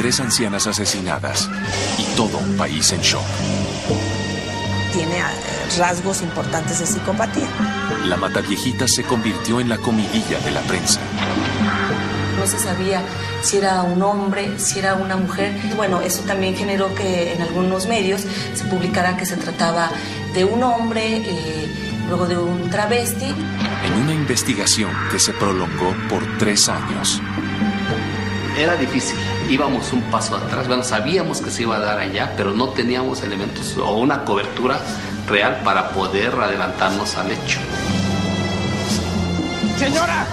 3 ancianas asesinadas y todo un país en shock. Tiene rasgos importantes de psicopatía. La Mataviejita se convirtió en la comidilla de la prensa. No se sabía si era un hombre, si era una mujer. Bueno, eso también generó que en algunos medios se publicara que se trataba de un hombre, luego de un travesti. En una investigación que se prolongó por 3 años. Era difícil, íbamos un paso atrás. Bueno, sabíamos que se iba a dar allá, pero no teníamos elementos o una cobertura real para poder adelantarnos al hecho. ¡Señora!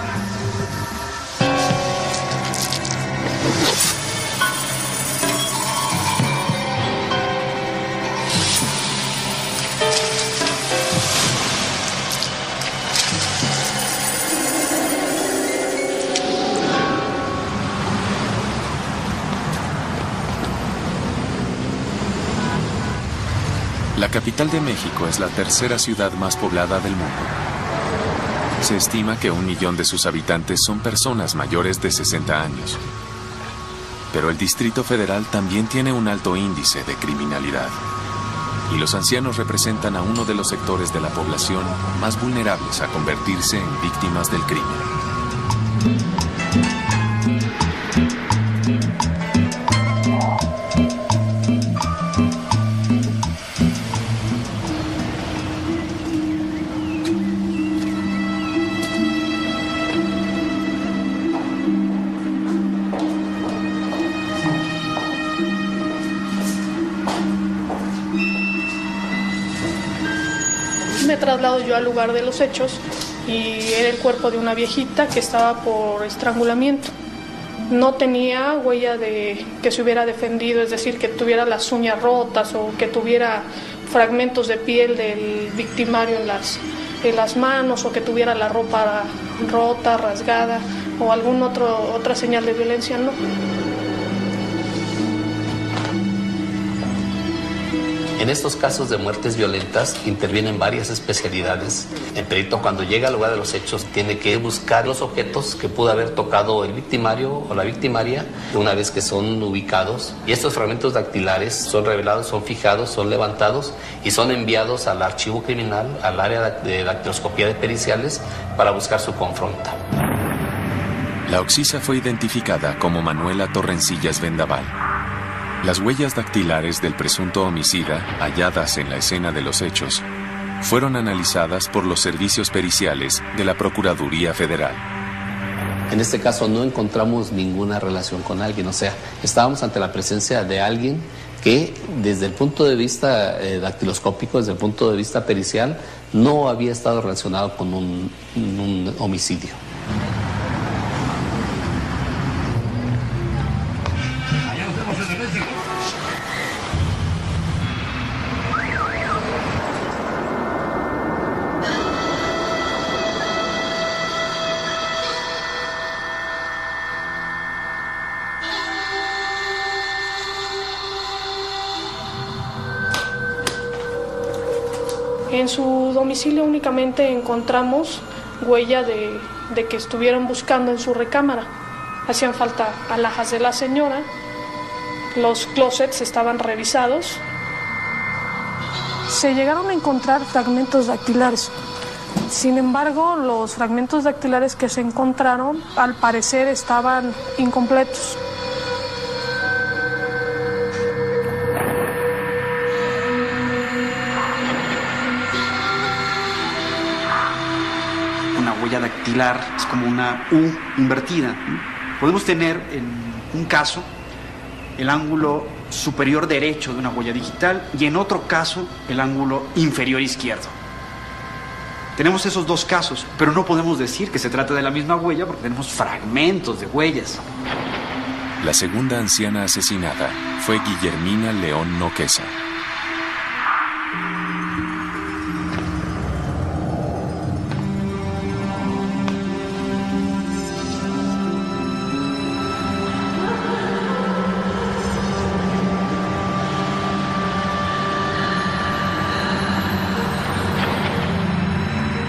La capital de México es la 3ª ciudad más poblada del mundo. Se estima que 1 millón de sus habitantes son personas mayores de 60 años. Pero el Distrito Federal también tiene un alto índice de criminalidad. Y los ancianos representan a uno de los sectores de la población más vulnerables a convertirse en víctimas del crimen. Me traslado yo al lugar de los hechos y era el cuerpo de una viejita que estaba por estrangulamiento. No tenía huella de que se hubiera defendido, es decir, que tuviera las uñas rotas o que tuviera fragmentos de piel del victimario en las manos o que tuviera la ropa rota, rasgada o alguna otra señal de violencia, no. En estos casos de muertes violentas intervienen varias especialidades. El perito, cuando llega al lugar de los hechos, tiene que buscar los objetos que pudo haber tocado el victimario o la victimaria una vez que son ubicados. Y estos fragmentos dactilares son revelados, son fijados, son levantados y son enviados al archivo criminal, al área de dactiloscopía de periciales, para buscar su confronta. La occisa fue identificada como Manuela Torrencillas Vendaval. Las huellas dactilares del presunto homicida, halladas en la escena de los hechos, fueron analizadas por los servicios periciales de la Procuraduría Federal. En este caso no encontramos ninguna relación con alguien, o sea, estábamos ante la presencia de alguien que desde el punto de vista dactiloscópico, desde el punto de vista pericial, no había estado relacionado con un homicidio. En su domicilio únicamente encontramos huella de que estuvieron buscando en su recámara. Hacían falta alhajas de la señora, los closets estaban revisados. Se llegaron a encontrar fragmentos dactilares. Sin embargo, los fragmentos dactilares que se encontraron, al parecer, estaban incompletos. Huella dactilar es como una U invertida. Podemos tener en un caso el ángulo superior derecho de una huella digital y en otro caso el ángulo inferior izquierdo. Tenemos esos dos casos, pero no podemos decir que se trata de la misma huella porque tenemos fragmentos de huellas. La segunda anciana asesinada fue Guillermina León Noquesa.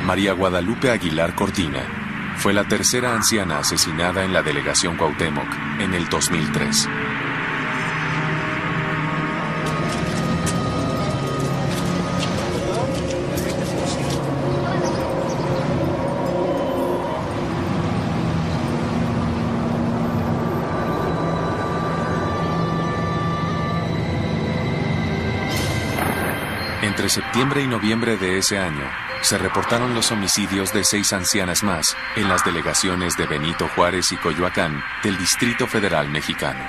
María Guadalupe Aguilar Cortina fue la tercera anciana asesinada en la delegación Cuauhtémoc en el 2003. Entre septiembre y noviembre de ese año, se reportaron los homicidios de 6 ancianas más en las delegaciones de Benito Juárez y Coyoacán del Distrito Federal mexicano.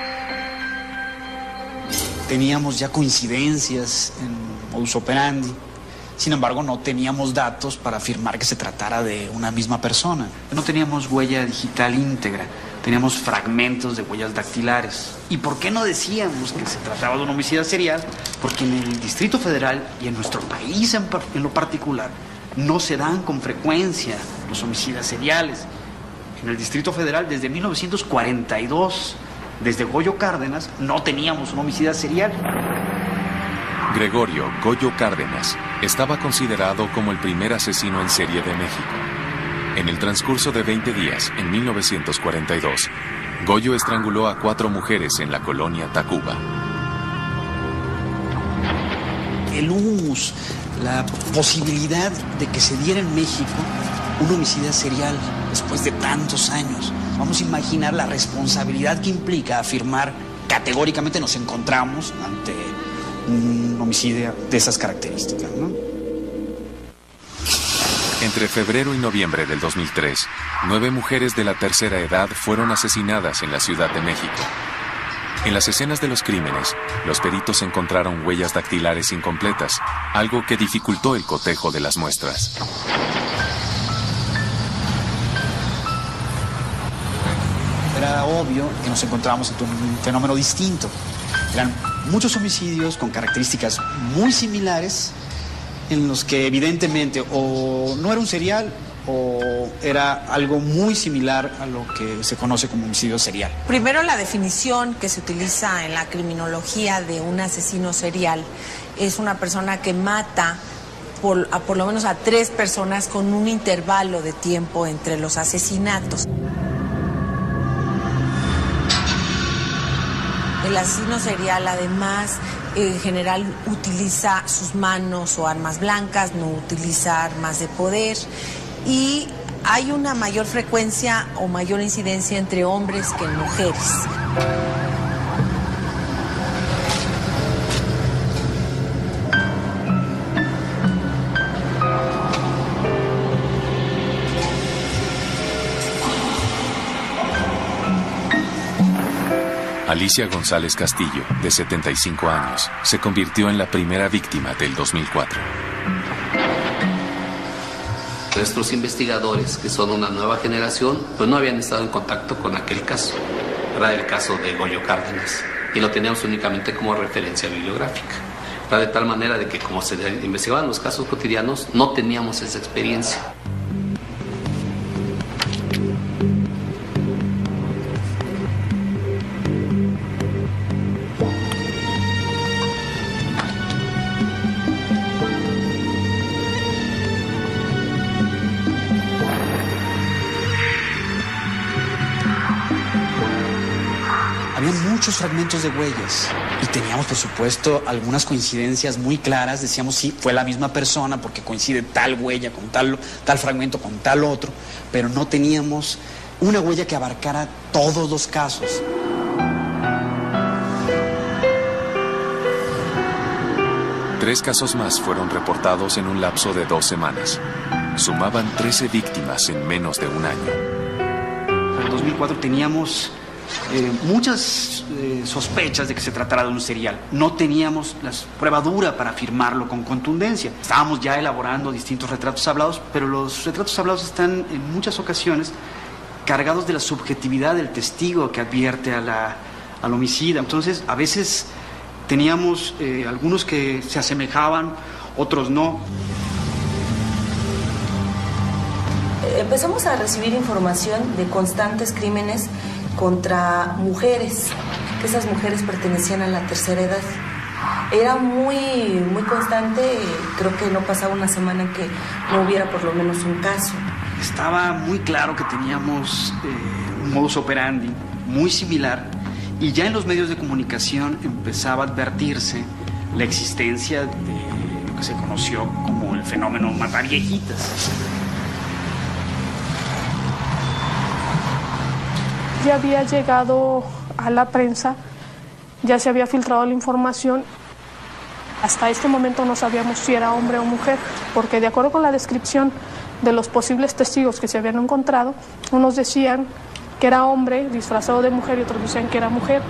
Teníamos ya coincidencias en modus operandi. Sin embargo, no teníamos datos para afirmar que se tratara de una misma persona. No teníamos huella digital íntegra, teníamos fragmentos de huellas dactilares. ¿Y por qué no decíamos que se trataba de un homicida serial? Porque en el Distrito Federal y en nuestro país en lo particular no se dan con frecuencia los homicidas seriales. En el Distrito Federal, desde 1942, desde Goyo Cárdenas, no teníamos un homicida serial. Gregorio Goyo Cárdenas estaba considerado como el primer asesino en serie de México. En el transcurso de 20 días, en 1942, Goyo estranguló a 4 mujeres en la colonia Tacuba. El humus, la posibilidad de que se diera en México un homicida serial después de tantos años. Vamos a imaginar la responsabilidad que implica afirmar categóricamente nos encontramos ante un homicidio de esas características, ¿no? Entre febrero y noviembre del 2003, 9 mujeres de la tercera edad fueron asesinadas en la Ciudad de México. En las escenas de los crímenes, los peritos encontraron huellas dactilares incompletas, algo que dificultó el cotejo de las muestras. Era obvio que nos encontrábamos ante un fenómeno distinto. Eran muchos homicidios con características muy similares, en los que evidentemente o no era un serial o era algo muy similar a lo que se conoce como homicidio serial. Primero, la definición que se utiliza en la criminología de un asesino serial es una persona que mata por lo menos a 3 personas con un intervalo de tiempo entre los asesinatos. El asesino serial, además, en general utiliza sus manos o armas blancas, no utiliza armas de poder, y hay una mayor frecuencia o mayor incidencia entre hombres que en mujeres. Alicia González Castillo, de 75 años, se convirtió en la primera víctima del 2004. Nuestros investigadores, que son una nueva generación, pues no habían estado en contacto con aquel caso. Era el caso de Goyo Cárdenas, y lo teníamos únicamente como referencia bibliográfica. Era de tal manera de que, como se investigaban los casos cotidianos, no teníamos esa experiencia. Había muchos fragmentos de huellas y teníamos, por supuesto, algunas coincidencias muy claras. Decíamos, sí, fue la misma persona porque coincide tal huella con tal fragmento con tal otro, pero no teníamos una huella que abarcara todos los casos. Tres casos más fueron reportados en un lapso de 2 semanas. Sumaban 13 víctimas en menos de un año. En el 2004 teníamos muchas sospechas de que se tratara de un serial. No teníamos la prueba dura para afirmarlo con contundencia. Estábamos ya elaborando distintos retratos hablados, pero los retratos hablados están en muchas ocasiones cargados de la subjetividad del testigo que advierte al homicida. Entonces, a veces teníamos algunos que se asemejaban, otros no. Empezamos a recibir información de constantes crímenes contra mujeres, que esas mujeres pertenecían a la tercera edad. Era muy constante, creo que no pasaba una semana en que no hubiera por lo menos un caso. Estaba muy claro que teníamos un modus operandi muy similar, y ya en los medios de comunicación empezaba a advertirse la existencia de lo que se conoció como el fenómeno mataviejitas. Ya había llegado a la prensa, ya se había filtrado la información Hasta este momento no sabíamos si era hombre o mujer, porque de acuerdo con la descripción de los posibles testigos que se habían encontrado, unos decían que era hombre disfrazado de mujer y otros decían que era mujer.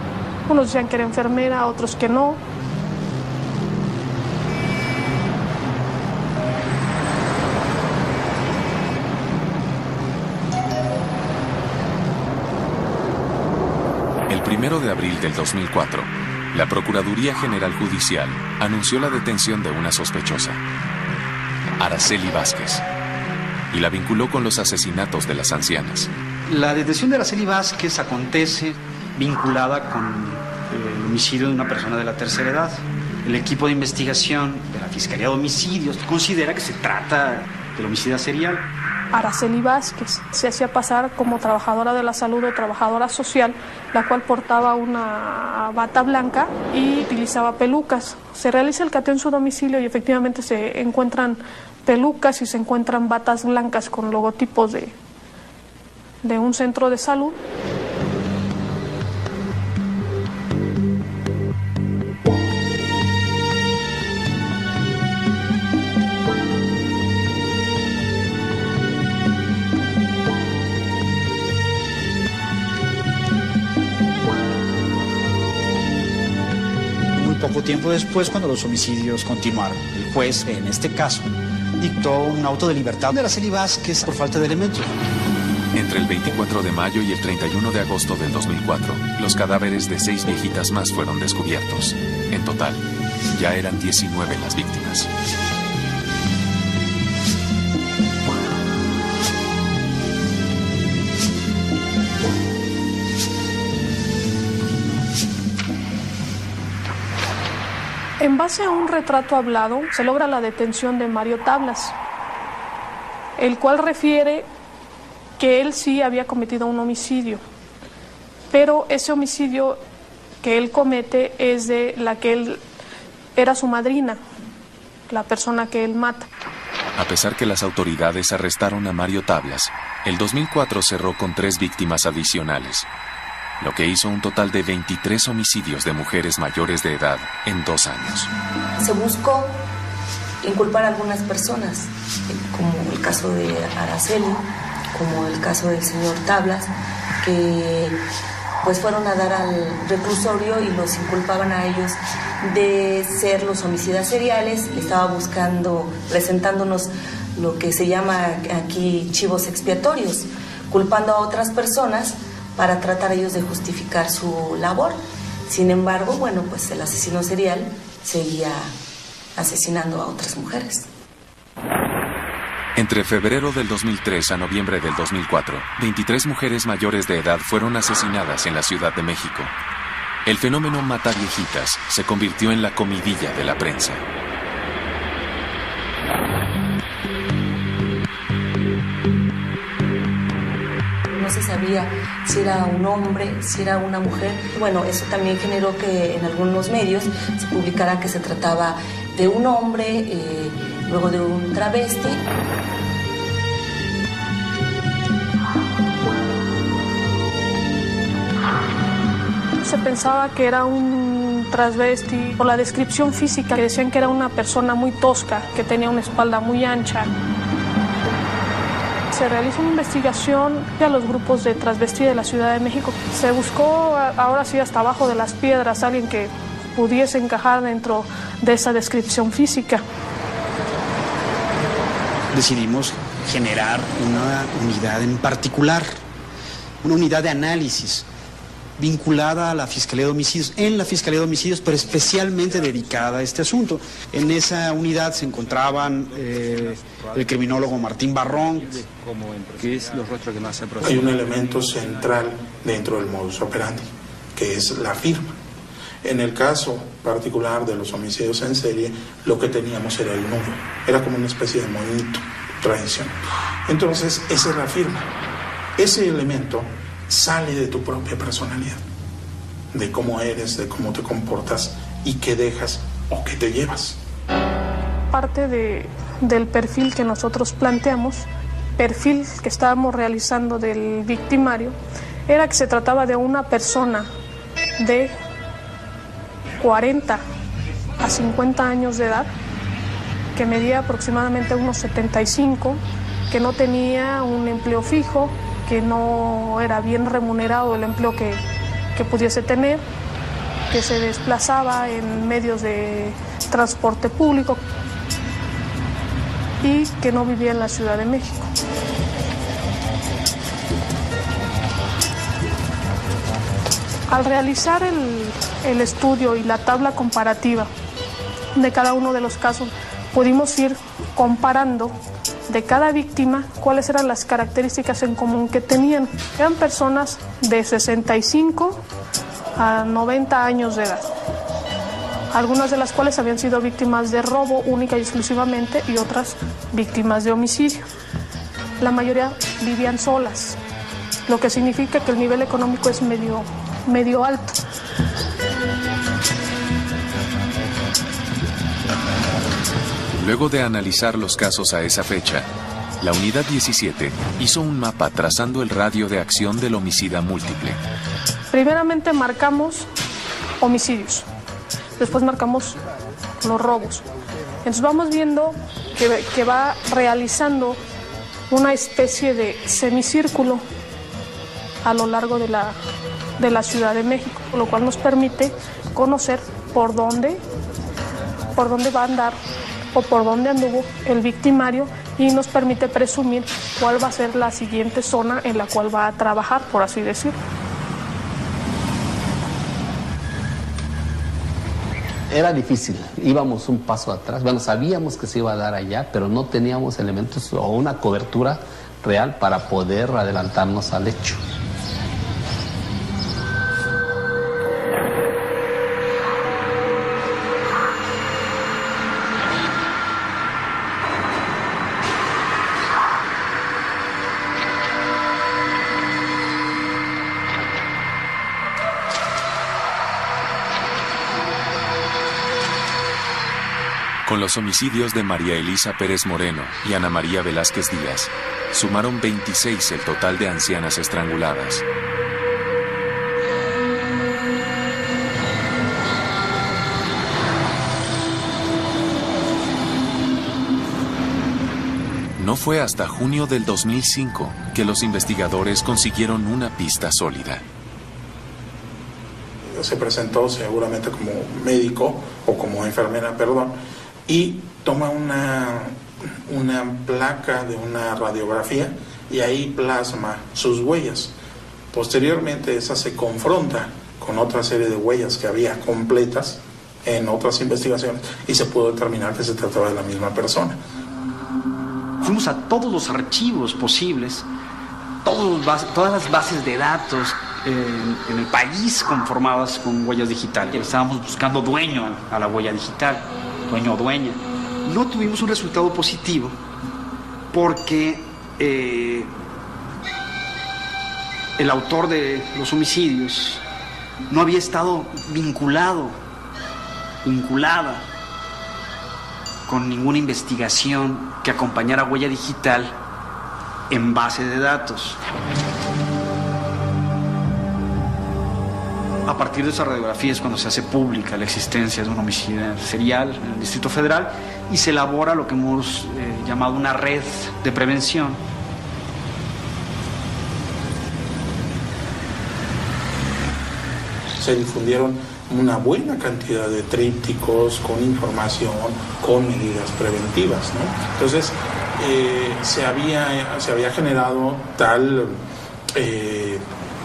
Unos decían que era enfermera, otros que no. El 1 de abril del 2004, la Procuraduría General Judicial anunció la detención de una sospechosa, Araceli Vázquez, y la vinculó con los asesinatos de las ancianas. La detención de Araceli Vázquez acontece vinculada con el homicidio de una persona de la tercera edad. El equipo de investigación de la Fiscalía de Homicidios considera que se trata del homicida serial. Araceli Vázquez se hacía pasar como trabajadora de la salud o trabajadora social, la cual portaba una bata blanca y utilizaba pelucas. Se realiza el cateo en su domicilio y efectivamente se encuentran pelucas y se encuentran batas blancas con logotipos de un centro de salud. Poco tiempo después, cuando los homicidios continuaron, el juez, en este caso, dictó un auto de libertad de Araceli Vázquez por falta de elementos. Entre el 24 de mayo y el 31 de agosto del 2004, los cadáveres de 6 viejitas más fueron descubiertos. En total, ya eran 19 las víctimas. En base a un retrato hablado, se logra la detención de Mario Tablas, el cual refiere que él sí había cometido un homicidio, pero ese homicidio que él comete es de la que él era su madrina, la persona que él mata. A pesar que las autoridades arrestaron a Mario Tablas, el 2004 cerró con 3 víctimas adicionales, lo que hizo un total de 23 homicidios de mujeres mayores de edad en 2 años. Se buscó inculpar a algunas personas, como el caso de Araceli, como el caso del señor Tablas, que pues fueron a dar al reclusorio y los inculpaban a ellos de ser los homicidas seriales. Estaba buscando, presentándonos lo que se llama aquí chivos expiatorios, culpando a otras personas para tratar ellos de justificar su labor. Sin embargo, bueno, pues el asesino serial seguía asesinando a otras mujeres. Entre febrero del 2003 a noviembre del 2004, 23 mujeres mayores de edad fueron asesinadas en la Ciudad de México. El fenómeno mata viejitas se convirtió en la comidilla de la prensa. No se sabía si era un hombre, si era una mujer. Bueno, eso también generó que en algunos medios se publicara que se trataba de un hombre, luego de un travesti. Se pensaba que era un travesti por la descripción física, que decían que era una persona muy tosca, que tenía una espalda muy ancha. Se realizó una investigación a los grupos de transvestí de la Ciudad de México. Se buscó, ahora sí, hasta abajo de las piedras, alguien que pudiese encajar dentro de esa descripción física. Decidimos generar una unidad en particular, una unidad de análisis vinculada a la Fiscalía de Homicidios, en la Fiscalía de Homicidios, pero especialmente dedicada a este asunto. En esa unidad se encontraban el criminólogo Martín Barrón, que es los rostros que más se proceden. Hay un elemento central dentro del modus operandi, que es la firma. En el caso particular de los homicidios en serie, lo que teníamos era el nudo, era como una especie de monito tradicional. Entonces, esa es la firma. Ese elemento sale de tu propia personalidad, de cómo eres, de cómo te comportas y qué dejas o qué te llevas. Parte del perfil que nosotros planteamos, perfil que estábamos realizando del victimario, era que se trataba de una persona de 40 a 50 años de edad, que medía aproximadamente unos 75, que no tenía un empleo fijo, que no era bien remunerado el empleo que pudiese tener, que se desplazaba en medios de transporte público y que no vivía en la Ciudad de México. Al realizar el estudio y la tabla comparativa de cada uno de los casos, pudimos ir comparando de cada víctima cuáles eran las características en común que tenían. Eran personas de 65 a 90 años de edad, algunas de las cuales habían sido víctimas de robo única y exclusivamente y otras víctimas de homicidio. La mayoría vivían solas, lo que significa que el nivel económico es medio alto. Luego de analizar los casos a esa fecha, la Unidad 17 hizo un mapa trazando el radio de acción del homicida múltiple. Primeramente marcamos homicidios, después marcamos los robos. Entonces vamos viendo que va realizando una especie de semicírculo a lo largo de la Ciudad de México, lo cual nos permite conocer por dónde va a andar o por dónde anduvo el victimario y nos permite presumir cuál va a ser la siguiente zona en la cual va a trabajar, por así decirlo. Era difícil, íbamos un paso atrás, bueno, sabíamos que se iba a dar allá, pero no teníamos elementos o una cobertura real para poder adelantarnos al hecho. Con los homicidios de María Elisa Pérez Moreno y Ana María Velázquez Díaz, sumaron 26 el total de ancianas estranguladas. No fue hasta junio del 2005 que los investigadores consiguieron una pista sólida. Se presentó seguramente como médico o como enfermera, y toma una placa de una radiografía y ahí plasma sus huellas. Posteriormente esa se confronta con otra serie de huellas que había completas en otras investigaciones y se pudo determinar que se trataba de la misma persona. Fuimos a todos los archivos posibles, todas las bases de datos en el país conformadas con huellas digitales. Estábamos buscando dueño a la huella digital, dueño o dueña. No tuvimos un resultado positivo porque el autor de los homicidios no había estado vinculada con ninguna investigación que acompañara huella digital en base de datos. A partir de esa radiografía es cuando se hace pública la existencia de un homicidio serial en el Distrito Federal y se elabora lo que hemos llamado una red de prevención. Se difundieron una buena cantidad de trípticos con información, con medidas preventivas, ¿no? Entonces se había generado tal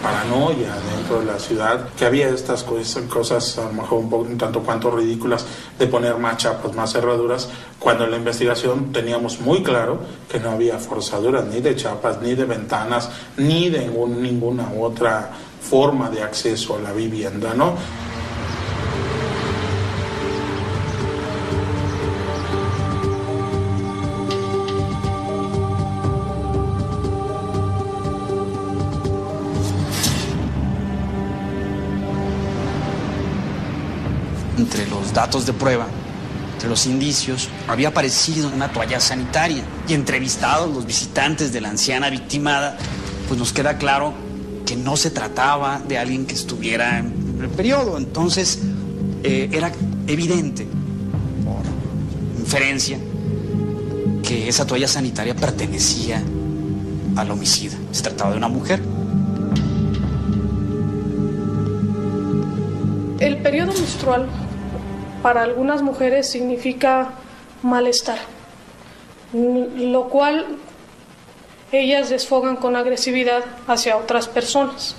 paranoia dentro de la ciudad que había estas cosas a lo mejor un tanto cuanto ridículas de poner más chapas, más cerraduras, cuando en la investigación teníamos muy claro que no había forzaduras ni de chapas, ni de ventanas, ni de ninguna otra forma de acceso a la vivienda, ¿no? Entre los datos de prueba, entre los indicios, había aparecido una toalla sanitaria y entrevistados los visitantes de la anciana victimada, pues nos queda claro que no se trataba de alguien que estuviera en el periodo. Entonces era evidente inferencia que esa toalla sanitaria pertenecía al homicida. Se trataba de una mujer. El periodo menstrual para algunas mujeres significa malestar, lo cual ellas desfogan con agresividad hacia otras personas.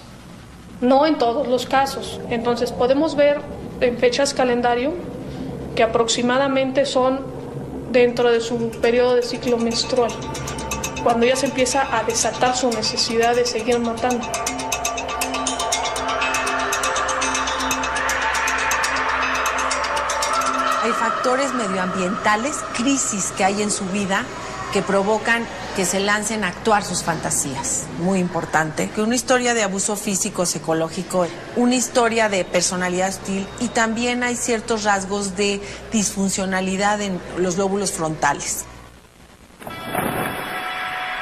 No en todos los casos. Entonces podemos ver en fechas calendario que aproximadamente son dentro de su periodo de ciclo menstrual, cuando ya se empieza a desatar su necesidad de seguir matando. Hay factores medioambientales, crisis que hay en su vida que provocan que se lancen a actuar sus fantasías. Muy importante. Que una historia de abuso físico, psicológico, una historia de personalidad hostil y también hay ciertos rasgos de disfuncionalidad en los lóbulos frontales.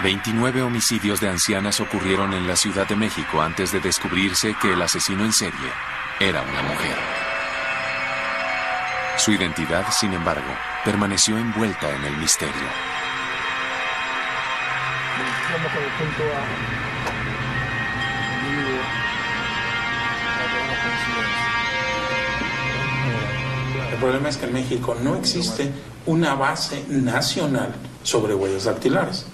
29 homicidios de ancianas ocurrieron en la Ciudad de México antes de descubrirse que el asesino en serie era una mujer. Su identidad, sin embargo, permaneció envuelta en el misterio. El problema es que en México no existe una base nacional sobre huellas dactilares,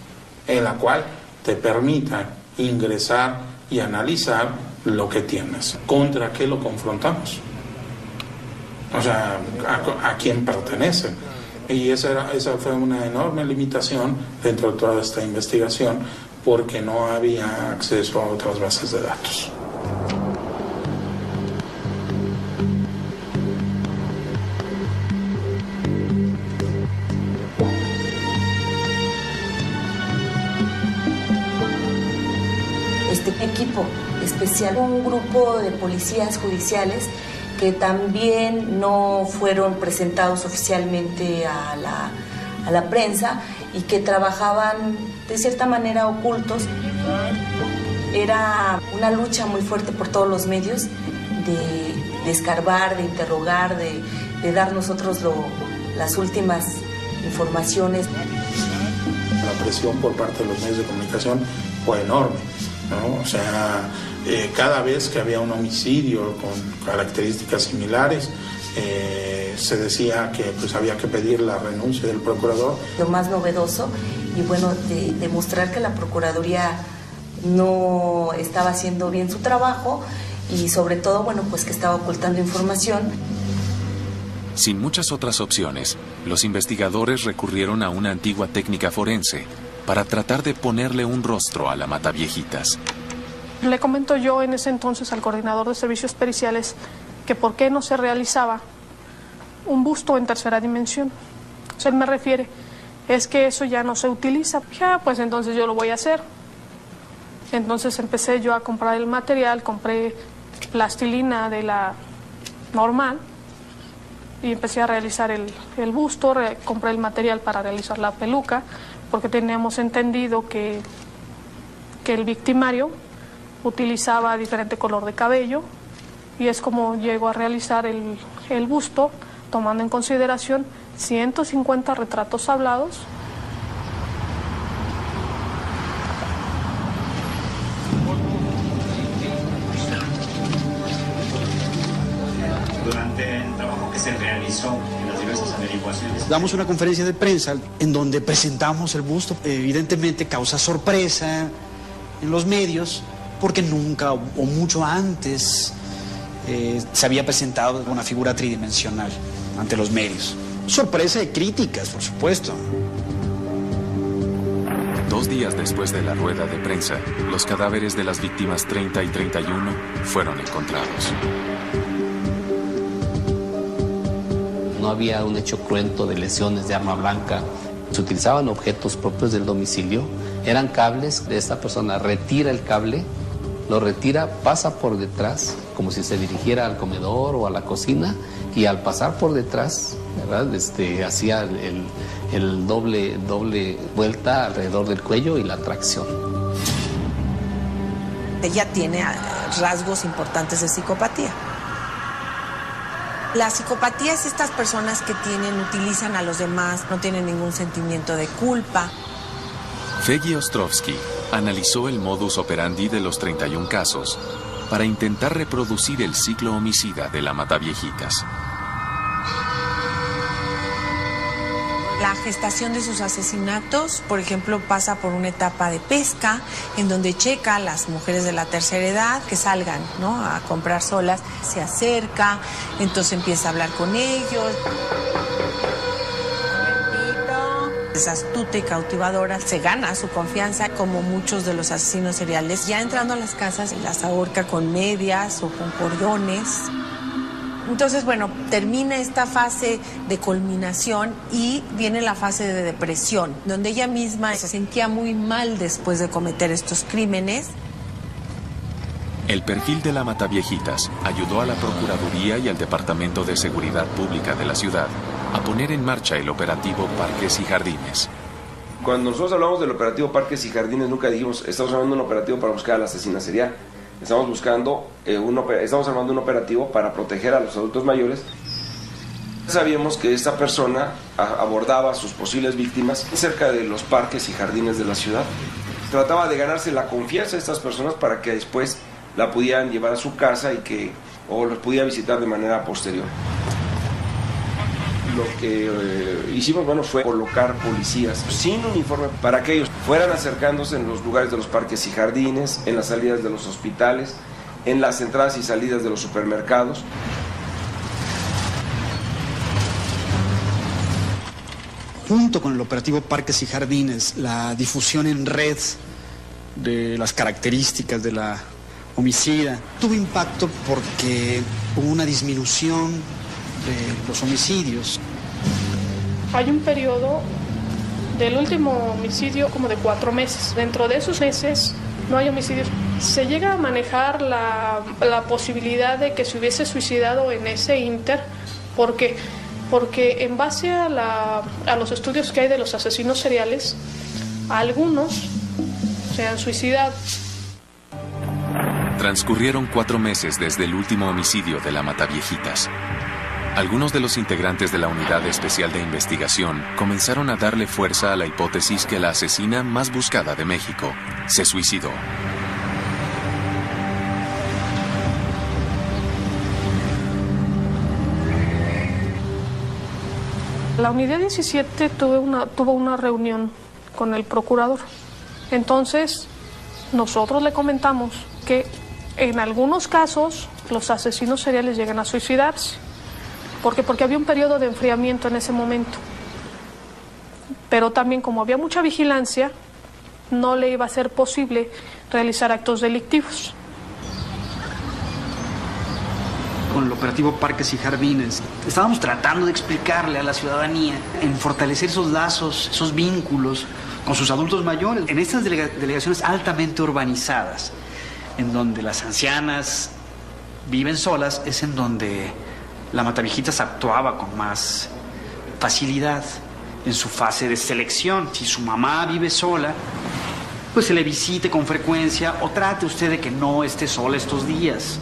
en la cual te permita ingresar y analizar lo que tienes. ¿Contra qué lo confrontamos? O sea, ¿a quién pertenece? Y esa fue una enorme limitación dentro de toda esta investigación, porque no había acceso a otras bases de datos. Este equipo especial, un grupo de policías judiciales que también no fueron presentados oficialmente a la prensa y que trabajaban de cierta manera ocultos. Era una lucha muy fuerte por todos los medios de escarbar, de interrogar, de dar nosotros las últimas informaciones. La presión por parte de los medios de comunicación fue enorme, ¿no? O sea, cada vez que había un homicidio con características similares, se decía que pues había que pedir la renuncia del procurador. Lo más novedoso y bueno, demostrar que la Procuraduría no estaba haciendo bien su trabajo y sobre todo, bueno, pues que estaba ocultando información. Sin muchas otras opciones, los investigadores recurrieron a una antigua técnica forense para tratar de ponerle un rostro a la mataviejitas. Le comento yo en ese entonces al coordinador de servicios periciales que por qué no se realizaba un busto en tercera dimensión. O sea, él me refiere, es que eso ya no se utiliza. Ya, pues entonces yo lo voy a hacer. Entonces empecé yo a comprar el material, compré plastilina de la normal y empecé a realizar el busto, compré el material para realizar la peluca, porque teníamos entendido que el victimario utilizaba diferente color de cabello y es como llego a realizar el busto, tomando en consideración 150 retratos hablados. Durante el trabajo que se realizó en las diversas averiguaciones. Damos una conferencia de prensa en donde presentamos el busto. Evidentemente causa sorpresa en los medios, porque nunca o mucho antes se había presentado una figura tridimensional ante los medios. Sorpresa y críticas, por supuesto. 2 días después de la rueda de prensa, los cadáveres de las víctimas 30 y 31 fueron encontrados. No había un hecho cruento de lesiones de arma blanca. Se utilizaban objetos propios del domicilio. Eran cables. Esta persona retira el cable, lo retira, pasa por detrás, como si se dirigiera al comedor o a la cocina, y al pasar por detrás, ¿verdad? Hacía el doble vuelta alrededor del cuello y la tracción. Ella tiene rasgos importantes de psicopatía. La psicopatía es estas personas que utilizan a los demás, no tienen ningún sentimiento de culpa. Feggy Ostrovsky analizó el modus operandi de los 31 casos para intentar reproducir el ciclo homicida de la Mataviejitas. La gestación de sus asesinatos, por ejemplo, pasa por una etapa de pesca, en donde checa a las mujeres de la tercera edad que salgan, ¿no?, a comprar solas, se acerca, entonces empieza a hablar con ellos. Es astuta y cautivadora, se gana su confianza, como muchos de los asesinos seriales. Ya entrando a las casas, las ahorca con medias o con cordones. Entonces, bueno, termina esta fase de culminación y viene la fase de depresión, donde ella misma se sentía muy mal después de cometer estos crímenes. El perfil de la Mataviejitas ayudó a la Procuraduría y al Departamento de Seguridad Pública de la ciudad a poner en marcha el operativo Parques y Jardines. Cuando nosotros hablamos del operativo Parques y Jardines, nunca dijimos, estamos armando un operativo para buscar a la asesina serial. Estamos armando un operativo para proteger a los adultos mayores. Sabíamos que esta persona abordaba a sus posibles víctimas cerca de los parques y jardines de la ciudad. Trataba de ganarse la confianza de estas personas para que después la pudieran llevar a su casa o los pudiera visitar de manera posterior. Lo que hicimos, fue colocar policías sin uniforme para que ellos fueran acercándose en los lugares de los parques y jardines, en las salidas de los hospitales, en las entradas y salidas de los supermercados. Junto con el operativo Parques y Jardines, la difusión en red de las características de la homicida tuvo impacto porque hubo una disminución de los homicidios. Hay un periodo del último homicidio como de 4 meses. Dentro de esos meses no hay homicidios. Se llega a manejar la posibilidad de que se hubiese suicidado en ese inter. ¿Por qué? Porque en base a los estudios que hay de los asesinos seriales, algunos se han suicidado. Transcurrieron 4 meses desde el último homicidio de la Mataviejitas. Algunos de los integrantes de la Unidad Especial de Investigación comenzaron a darle fuerza a la hipótesis que la asesina más buscada de México se suicidó. La Unidad 17 tuvo una reunión con el procurador. Entonces, nosotros le comentamos que en algunos casos los asesinos seriales llegan a suicidarse. ¿Por qué? Porque había un periodo de enfriamiento en ese momento. Pero también, como había mucha vigilancia, no le iba a ser posible realizar actos delictivos. Con el operativo Parques y Jardines, estábamos tratando de explicarle a la ciudadanía en fortalecer esos lazos, esos vínculos con sus adultos mayores. En estas delegaciones altamente urbanizadas, en donde las ancianas viven solas, es en donde la Mataviejitas actuaba con más facilidad en su fase de selección. Si su mamá vive sola, pues se le visite con frecuencia o trate usted de que no esté sola estos días.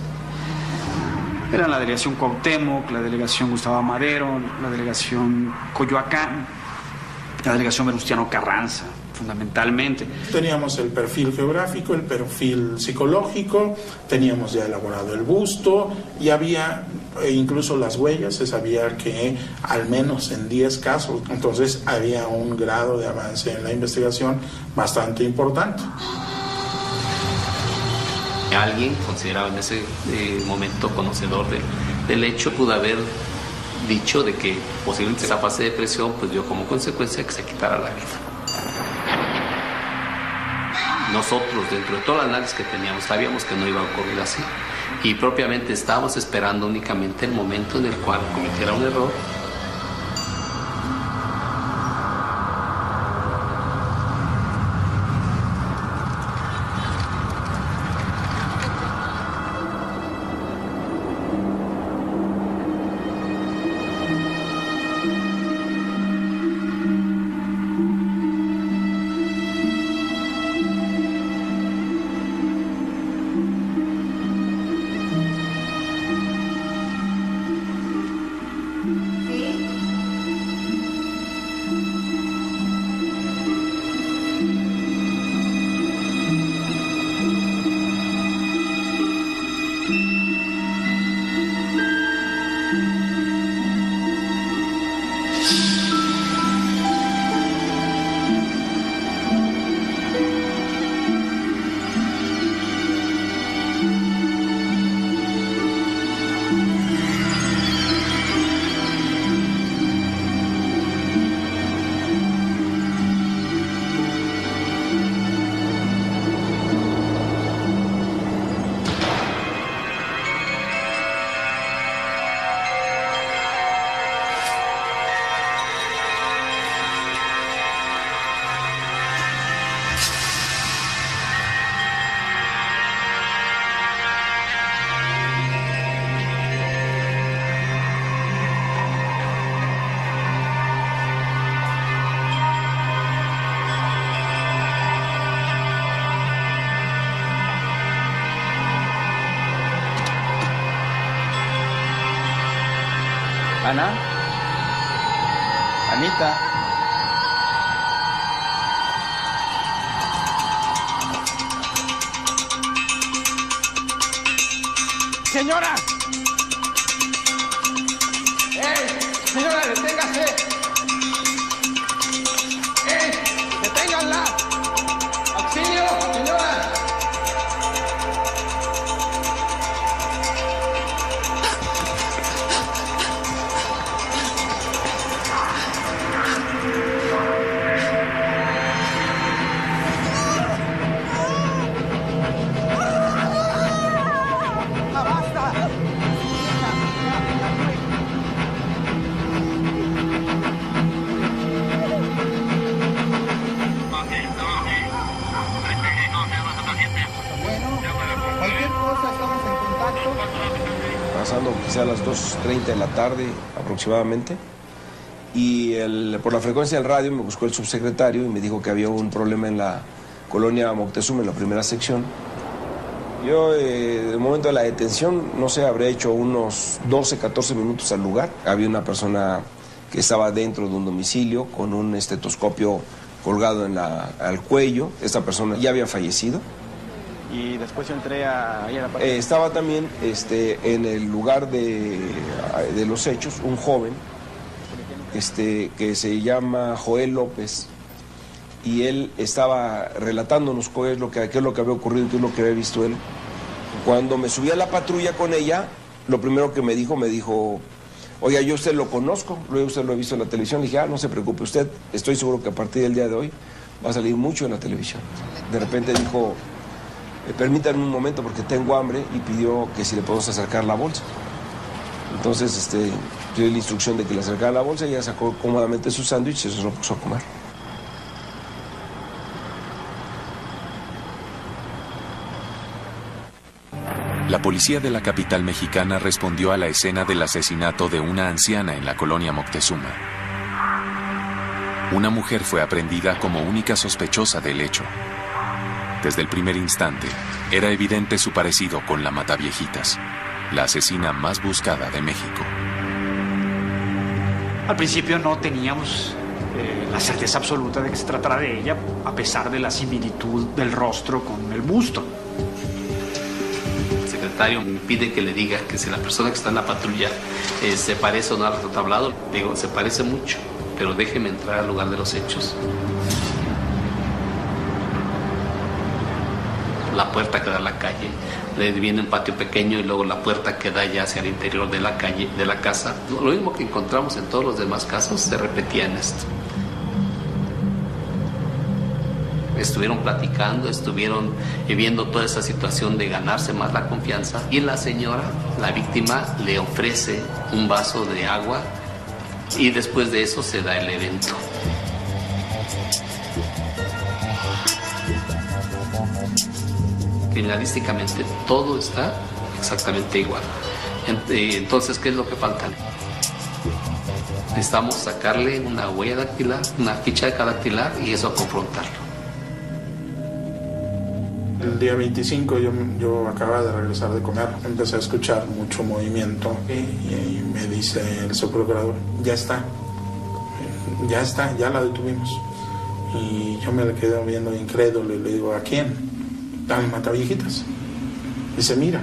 Era la delegación Cuauhtémoc, la delegación Gustavo Amadero, la delegación Coyoacán, la delegación Venustiano Carranza, fundamentalmente. Teníamos el perfil geográfico, el perfil psicológico, teníamos ya elaborado el busto y había incluso las huellas, se sabía que al menos en 10 casos, entonces había un grado de avance en la investigación bastante importante. Alguien considerado en ese momento conocedor del hecho pudo haber dicho de que posiblemente esa fase de depresión pues dio como consecuencia que se quitara la vida. Nosotros, dentro de todo el análisis que teníamos, sabíamos que no iba a ocurrir así y propiamente estábamos esperando únicamente el momento en el cual cometiera un error. Ana, Anita. Señora. Señora, deténgase. Deténganla. Auxilio, señora. Pasando quizá a las 2:30 de la tarde aproximadamente, y por la frecuencia del radio me buscó el subsecretario y me dijo que había un problema en la colonia Moctezuma, en la primera sección. Yo, en el momento de la detención, no sé, habré hecho unos 12, 14 minutos al lugar. Había una persona que estaba dentro de un domicilio con un estetoscopio colgado al cuello. Esta persona ya había fallecido. Y después yo entré ahí a la parte... Estaba también en el lugar de los hechos un joven que se llama Joel López, y él estaba relatándonos qué es lo que había ocurrido y qué es lo que había visto él. Cuando me subí a la patrulla con ella, lo primero que me dijo, oiga, yo usted lo conozco, usted lo he visto en la televisión. Le dije, no se preocupe usted, estoy seguro que a partir del día de hoy va a salir mucho en la televisión. De repente dijo, permítanme un momento porque tengo hambre, y pidió que si le podemos acercar la bolsa. Entonces, yo di la instrucción de que le acercara la bolsa, y ella sacó cómodamente su sándwich y se lo puso a comer. La policía de la capital mexicana respondió a la escena del asesinato de una anciana en la colonia Moctezuma. Una mujer fue aprehendida como única sospechosa del hecho. Desde el primer instante, era evidente su parecido con la Mataviejitas, la asesina más buscada de México. Al principio no teníamos la certeza absoluta de que se tratara de ella, a pesar de la similitud del rostro con el busto. El secretario me pide que le diga que si la persona que está en la patrulla se parece o no al tablado. Digo, se parece mucho, pero déjeme entrar al lugar de los hechos. La puerta que da a la calle, viene un patio pequeño y luego la puerta que da ya hacia el interior de la calle, de la casa. Lo mismo que encontramos en todos los demás casos se repetía en esto. Estuvieron platicando, estuvieron viendo toda esa situación de ganarse más la confianza, y la señora, la víctima, le ofrece un vaso de agua, y después de eso se da el evento. Criminalísticamente todo está exactamente igual. Entonces, ¿qué es lo que falta? Necesitamos sacarle una huella dactilar, una ficha dactilar, y eso confrontarlo. El día 25 yo acababa de regresar de comer, empecé a escuchar mucho movimiento y me dice el subprocurador, ya está, ya la detuvimos. Y yo me le quedé viendo incrédulo y le digo, ¿a quién? Al Mataviejitas. Dice, mira,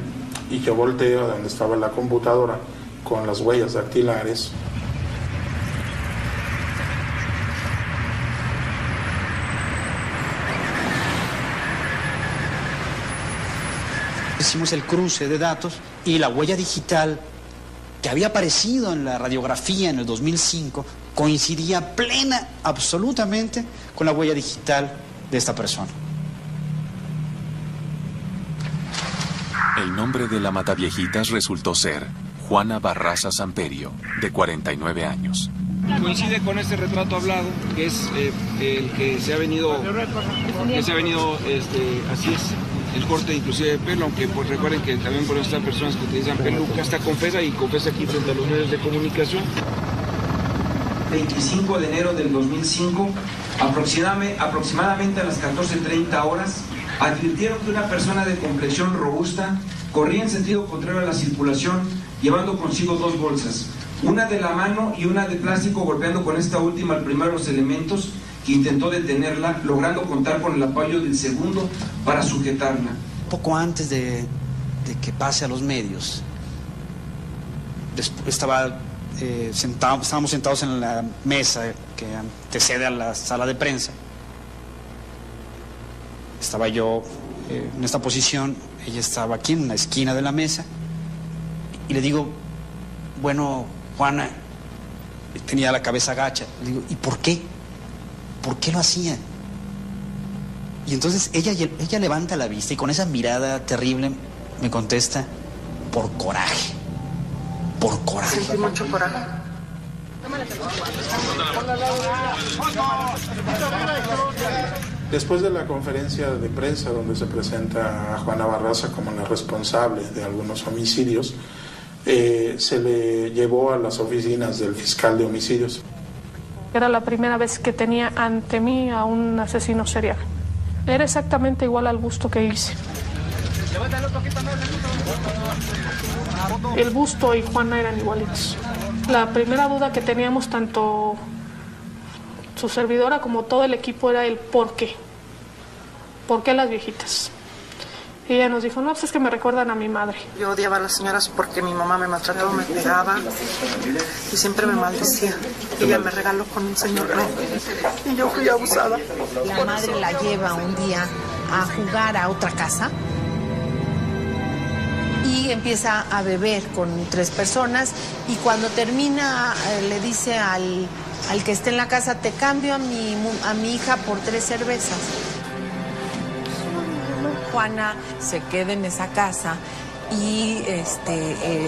y yo volteo a donde estaba la computadora con las huellas dactilares. Hicimos el cruce de datos y la huella digital que había aparecido en la radiografía en el 2005 coincidía absolutamente con la huella digital de esta persona. El nombre de la Mataviejitas resultó ser Juana Barraza Samperio, de 49 años. Coincide con este retrato hablado, que es el que se ha venido, así es, el corte inclusive de pelo, aunque pues recuerden que también por estas personas que utilizan peluca, hasta confesa aquí frente a los medios de comunicación. 25 de enero del 2005, aproximadamente a las 14:30 horas, advirtieron que una persona de complexión robusta corría en sentido contrario a la circulación, llevando consigo 2 bolsas, una de la mano y una de plástico, golpeando con esta última al primero de los elementos que intentó detenerla, logrando contar con el apoyo del segundo para sujetarla. Poco antes de que pase a los medios, estábamos sentados en la mesa que antecede a la sala de prensa. Estaba yo en esta posición, ella estaba aquí en la esquina de la mesa, y le digo, bueno, Juana, tenía la cabeza gacha, le digo, ¿y por qué? ¿Por qué lo hacía? Y entonces ella levanta la vista y con esa mirada terrible me contesta, por coraje. Por coraje. Sentí mucho coraje. Después de la conferencia de prensa donde se presenta a Juana Barraza como la responsable de algunos homicidios, se le llevó a las oficinas del fiscal de homicidios. Era la primera vez que tenía ante mí a un asesino serial. Era exactamente igual al busto que hice. El busto y Juana eran igualitos. La primera duda que teníamos tanto su servidora como todo el equipo era el por qué. ¿Por qué las viejitas? Y ella nos dijo, no, pues es que me recuerdan a mi madre. Yo odiaba a las señoras porque mi mamá me maltrató, me pegaba y siempre me maldecía. Y ella me regaló con un señor blanco y yo fui abusada. La madre la lleva un día a jugar a otra casa y empieza a beber con 3 personas y cuando termina le dice al que esté en la casa, te cambio a mi hija por 3 cervezas. Juana se queda en esa casa y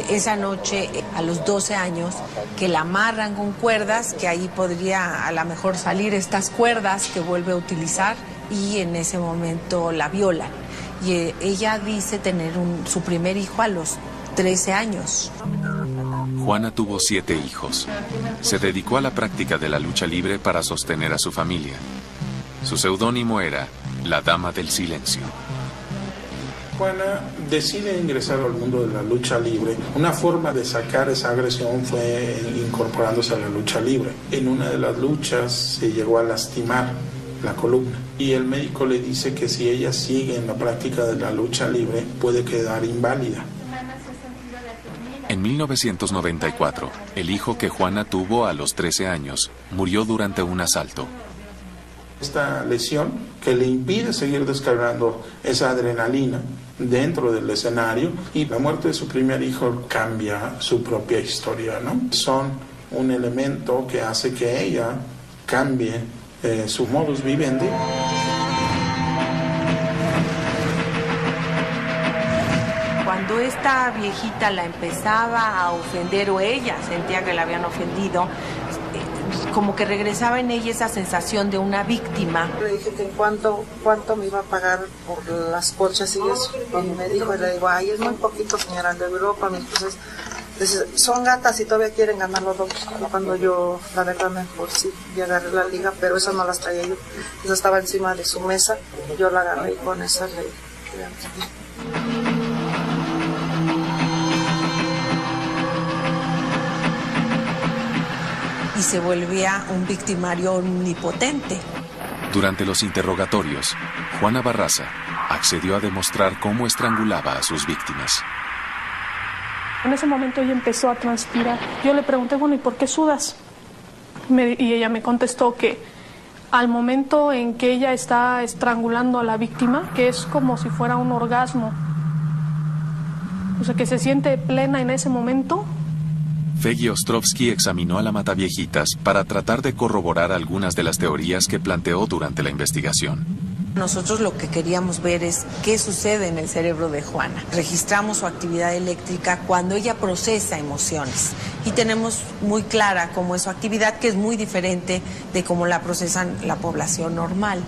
esa noche, a los 12 años, que la amarran con cuerdas, que ahí podría a lo mejor salir estas cuerdas que vuelve a utilizar, y en ese momento la violan. Y ella dice tener su primer hijo a los 13 años. Juana tuvo 7 hijos. Se dedicó a la práctica de la lucha libre para sostener a su familia. Su seudónimo era la Dama del Silencio. Juana decide ingresar al mundo de la lucha libre. Una forma de sacar esa agresión fue incorporándose a la lucha libre. En una de las luchas se llegó a lastimar la columna y el médico le dice que si ella sigue en la práctica de la lucha libre puede quedar inválida. En 1994, el hijo que Juana tuvo a los 13 años murió durante un asalto. Esta lesión que le impide seguir descargando esa adrenalina dentro del escenario, y la muerte de su primer hijo cambia su propia historia, ¿no? Son un elemento que hace que ella cambie su modus vivendi. Cuando esta viejita la empezaba a ofender o ella sentía que la habían ofendido, como que regresaba en ella esa sensación de una víctima. Le dije que cuánto me iba a pagar por las colchas y eso. Y me dijo, y le digo, ay, es muy poquito, señora, de Europa, mis cosas. Dice, son gatas y todavía quieren ganar los dos. Cuando yo, la verdad, mejor sí, y agarré la liga, pero esas no las traía yo. Esa estaba encima de su mesa, yo la agarré y con esa Y se volvía un victimario omnipotente. Durante los interrogatorios, Juana Barraza accedió a demostrar cómo estrangulaba a sus víctimas. En ese momento ella empezó a transpirar. Yo le pregunté, bueno, ¿y por qué sudas? Y ella me contestó que al momento en que ella está estrangulando a la víctima, que es como si fuera un orgasmo, o sea, que se siente plena en ese momento. Feggy Ostrovsky examinó a la Mataviejitas para tratar de corroborar algunas de las teorías que planteó durante la investigación. Nosotros lo que queríamos ver es qué sucede en el cerebro de Juana. Registramos su actividad eléctrica cuando ella procesa emociones y tenemos muy clara cómo es su actividad, que es muy diferente de cómo la procesan la población normal.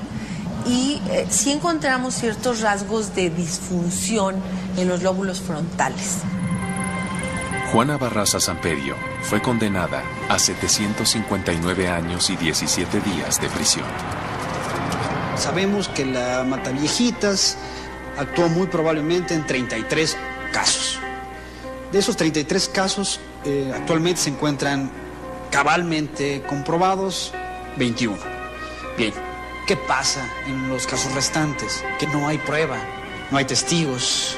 Y sí encontramos ciertos rasgos de disfunción en los lóbulos frontales. Juana Barraza Samperio fue condenada a 759 años y 17 días de prisión. Sabemos que la Mataviejitas actuó muy probablemente en 33 casos. De esos 33 casos, actualmente se encuentran cabalmente comprobados 21. Bien, ¿qué pasa en los casos restantes? Que no hay prueba, no hay testigos.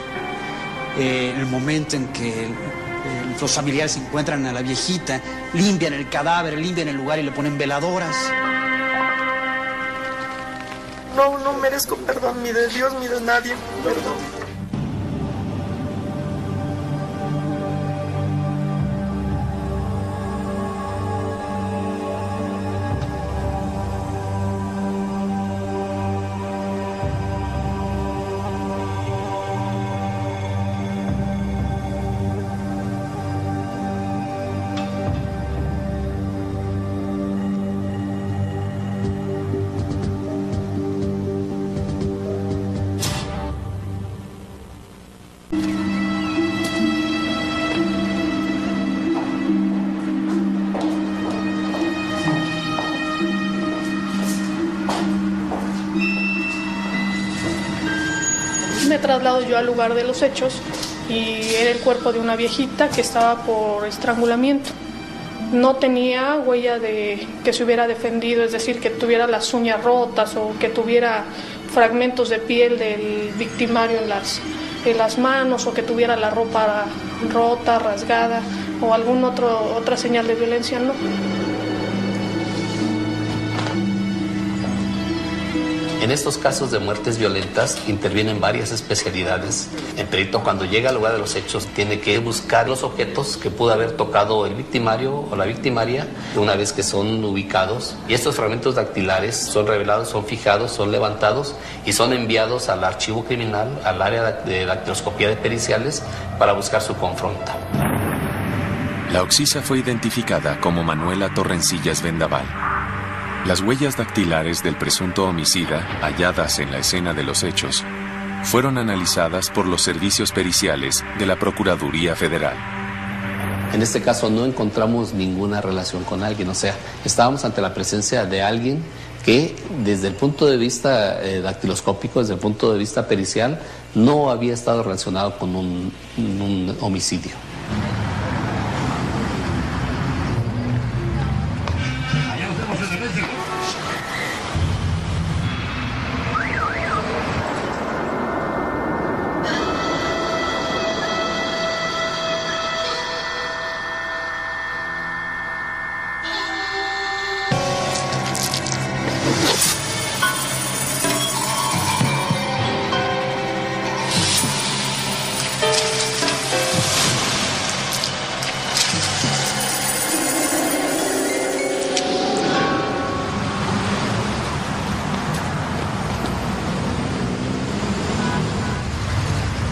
En el momento en que los familiares encuentran a la viejita, limpian el cadáver, limpian el lugar y le ponen veladoras. No merezco perdón, ni de Dios, ni de nadie. Perdón. Me traslado yo al lugar de los hechos y era el cuerpo de una viejita que estaba por estrangulamiento. No tenía huella de que se hubiera defendido, es decir, que tuviera las uñas rotas o que tuviera fragmentos de piel del victimario en las manos o que tuviera la ropa rota, rasgada o alguna otra señal de violencia, no. En estos casos de muertes violentas intervienen varias especialidades. El perito, cuando llega al lugar de los hechos, tiene que buscar los objetos que pudo haber tocado el victimario o la victimaria una vez que son ubicados. Y estos fragmentos dactilares son revelados, son fijados, son levantados y son enviados al archivo criminal, al área de dactiloscopía de periciales, para buscar su confronta. La occisa fue identificada como Manuela Torrencillas Vendaval. Las huellas dactilares del presunto homicida, halladas en la escena de los hechos, fueron analizadas por los servicios periciales de la Procuraduría Federal. En este caso no encontramos ninguna relación con alguien, o sea, estábamos ante la presencia de alguien que desde el punto de vista dactiloscópico, desde el punto de vista pericial, no había estado relacionado con un homicidio.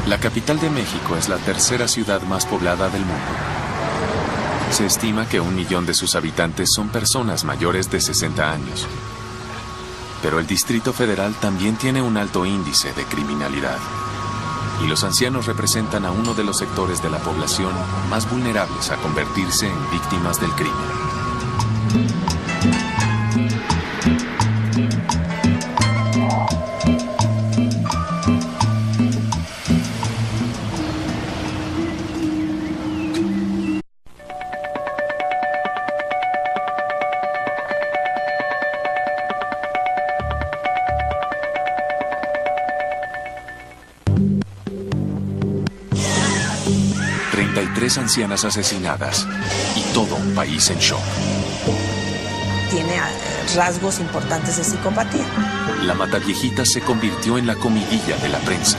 La capital de México es la tercera ciudad más poblada del mundo. Se estima que 1 millón de sus habitantes son personas mayores de 60 años. Pero el Distrito Federal también tiene un alto índice de criminalidad. Y los ancianos representan a uno de los sectores de la población más vulnerables a convertirse en víctimas del crimen. 3 ancianas asesinadas y todo un país en shock. Tiene rasgos importantes de psicopatía. La mataviejita se convirtió en la comidilla de la prensa.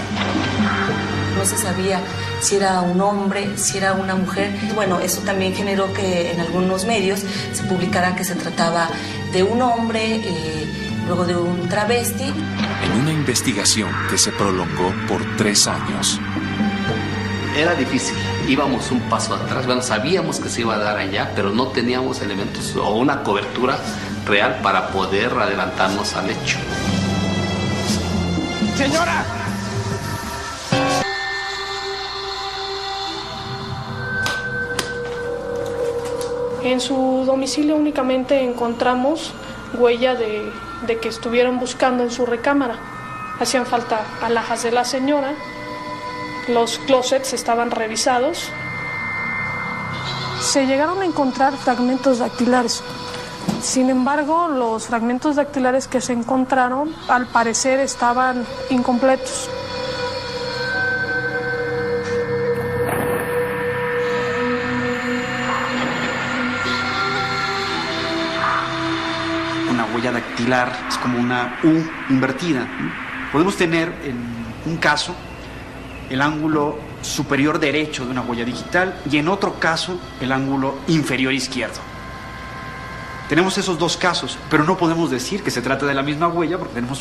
No se sabía si era un hombre, si era una mujer. Bueno, eso también generó que en algunos medios se publicara que se trataba de un hombre, luego de un travesti. En una investigación que se prolongó por 3 años. Era difícil, íbamos un paso atrás. Bueno, sabíamos que se iba a dar allá, pero no teníamos elementos o una cobertura real para poder adelantarnos al hecho. ¡Señora! En su domicilio únicamente encontramos huella de que estuvieron buscando en su recámara. Hacían falta alhajas de la señora, los closets estaban revisados. Se llegaron a encontrar fragmentos dactilares. Sin embargo, los fragmentos dactilares que se encontraron, al parecer, estaban incompletos. Una huella dactilar es como una U invertida. Podemos tener en un caso el ángulo superior derecho de una huella digital y en otro caso el ángulo inferior izquierdo. Tenemos esos dos casos, pero no podemos decir que se trata de la misma huella porque tenemos